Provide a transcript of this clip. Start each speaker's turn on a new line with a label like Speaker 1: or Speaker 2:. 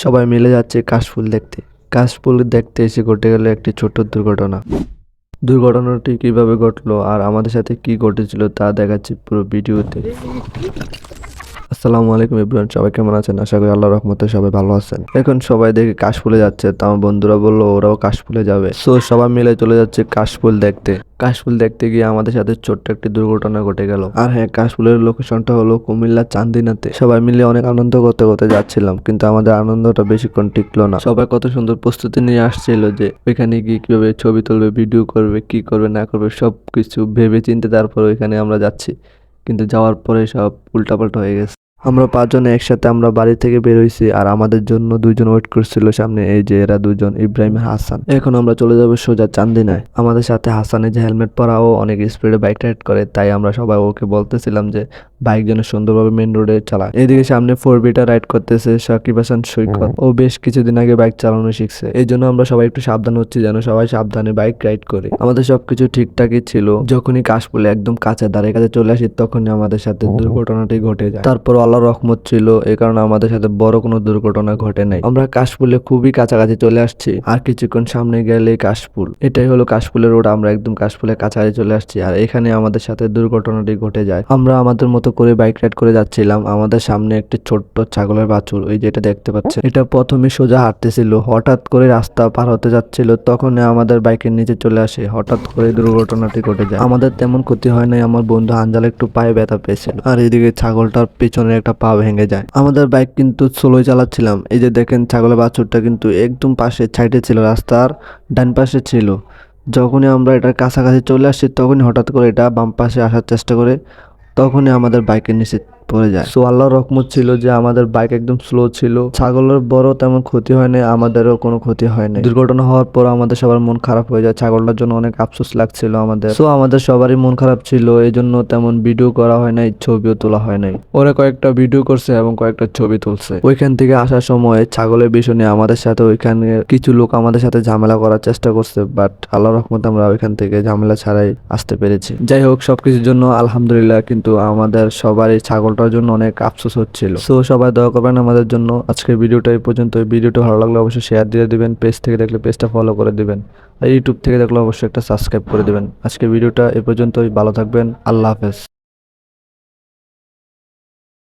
Speaker 1: সবাই মিলে যাচ্ছে কাশফুল দেখতে। কাশফুল দেখতে এসে ঘটে গেল একটি ছোট্ট দুর্ঘটনা। দুর্ঘটনাটি কিভাবে ঘটলো আর আমাদের সাথে কি ঘটেছিল তা দেখাচ্ছি পুরো ভিডিওতে। আসসালামু আলাইকুম এভরিওয়ান, সবাই কেমন আছেন? আশা করি আল্লাহর রহমতে সবাই ভালো আছেন। এখন সবাই দেখে কাশফুলে যাচ্ছে, তো আমার বন্ধুরা বললো ওরাও কাশফুলে যাবে। সো সবাই মিলে চলে যাচ্ছে কাশফুল দেখতে। কাশফুল দেখতে গিয়ে আমাদের সাথে ছোট্ট একটি দুর্ঘটনা ঘটে গেল। আর হ্যাঁ, কাশফুলের লোকেশনটা হলো কুমিল্লা চান্দিনাতে। সবাই মিলে অনেক আনন্দ করতে করতে যাচ্ছিলাম, কিন্তু আমাদের আনন্দটা বেশিক্ষণ টিকলো না। সবাই কত সুন্দর প্রস্তুতি নিয়ে আসছিল যে ওইখানে গিয়ে কিভাবে ছবি তুলবে, ভিডিও করবে, কি করবে না করবে সবকিছু ভেবে চিন্তে তারপর ওইখানে আমরা যাচ্ছি, কিন্তু যাওয়ার পরে সব উল্টাপাল্টা হয়ে গেছে। আমরা পাঁচজনে একসাথে আমরা বাড়ি থেকে বের হইছি, আর আমাদের জন্য দুইজন ওয়েট করছিল সামনে, এই যে এরা দুজন, ইব্রাহিম আর হাসান। এখন আমরা চলে যাবো সোজা চান্দিনায়। আমাদের সাথে হাসানের যে হেলমেট পরা, ও অনেক স্পিডে বাইক রাইড করে, তাই আমরা সবাই ওকে বলতেছিলাম যে বাইক যেন সুন্দরভাবে মেন রোডে চালায়। এদিকে সামনে 4 বিটা রাইড করতেছে সাকিব হাসান সৈকত। ও বেশ কিছুদিন আগে বাইক চালানো শিখছে, এই জন্য আমরা সবাই একটু সাবধান হচ্ছি যেন সবাই সাবধানে বাইক রাইড করে। আমাদের সবকিছু ঠিকঠাকই ছিল। যখনই কাশফুলে একদম কাছে দাঁড়িয়ে কাছে চলে আসি, তখনই আমাদের সাথে দুর্ঘটনাটি ঘটে যায়। তারপর আল্লাহর রহমত ছিল, এই কারণে আমাদের সাথে বড় কোনো দুর্ঘটনা ঘটে নাই। আমরা কাশফুলে খুবই কাছাকাছি চলে আসছি, আর কিছুক্ষণ সামনে গেলে কাশফুল। এটাই হলো কাশফুলের রোড। আমরা একদম কাশফুলের কাছাকাছি চলে আসছি, আর এখানে আমাদের সাথে দুর্ঘটনাটি ঘটে যায়। আমরা আমাদের মতো করে বাইক রাইড করে যাচ্ছিলাম। আমাদের সামনে একটি ছোট্ট ছাগলের বাছুর, ওই যেটা দেখতে পাচ্ছেন, এটা প্রথমে সোজা হাঁটতেছিল, হঠাৎ করে রাস্তা পার হতে যাচ্ছিল, তখন আমাদের বাইকের নিচে চলে আসে। হঠাৎ করে দুর্ঘটনাটি ঘটে যায়। আমাদের তেমন ক্ষতি হয় নাই, আমার বন্ধু হানজাল একটু পায়ে ব্যথা পেয়েছিল, আর এদিকে ছাগলটার পেছনে একটা পা ভেঙে যায়। আমাদের বাইক কিন্তু স্লোই চালাচ্ছিলাম। এই যে দেখেন, ছাগলের বাছুরটা কিন্তু একদম পাশে সাইডে ছিল, রাস্তার ডান পাশে ছিল। যখনই আমরা এটার কাছাকাছি চলে আসছি, তখনই হঠাৎ করে এটা বাম পাশে আসার চেষ্টা করে, তখনই আমাদের বাইকের নিচে পড়ে যায়। সো আল্লাহর রহমত ছিল যে আমাদের বাইক একদম স্লো ছিল। ছাগলের বড় তেমন ক্ষতি হয় নাই, আমাদেরও কোনো ক্ষতি হয় নাই। দুর্ঘটনা হওয়ার পর আমাদের সবার মন খারাপ হয়ে যায়, ছাগলটার জন্য অনেক আফসোস লাগছিল আমাদের। সো আমাদের সবারই মন খারাপ ছিল, এই জন্য তেমন ভিডিও করা হয় নাই, ছবিও তোলা হয় নাই। ওরা কয়েকটা ভিডিও করছে এবং কয়েকটা ছবি তুলছে। ওইখান থেকে আসার সময় ছাগলের বিষয় নিয়ে আমাদের সাথে ওইখানে কিছু লোক আমাদের সাথে ঝামেলা করার চেষ্টা করছে, বাট আল্লাহর রহমতে আমরা ওইখান থেকে ঝামেলা ছাড়াই আসতে পেরেছি। যাই হোক, সবকিছুর জন্য আলহামদুলিল্লাহ, কিন্তু আমাদের সবারই ছাগলটার জন্য অনেক আফসোস হচ্ছিল। সো সবাই দোয়া করবেন আমাদের জন্য। আজকের ভিডিওটা এই পর্যন্ত। ভিডিওটা ভালো লাগলে অবশ্যই শেয়ার দিয়ে দিবেন, পেজ থেকে দেখলে পেজটা ফলো করে দিবেন, আর ইউটিউব থেকে দেখলে অবশ্যই একটা সাবস্ক্রাইব করে দিবেন। আজকের ভিডিওটা এই পর্যন্তই। ভালো থাকবেন, আল্লাহ হাফেজ।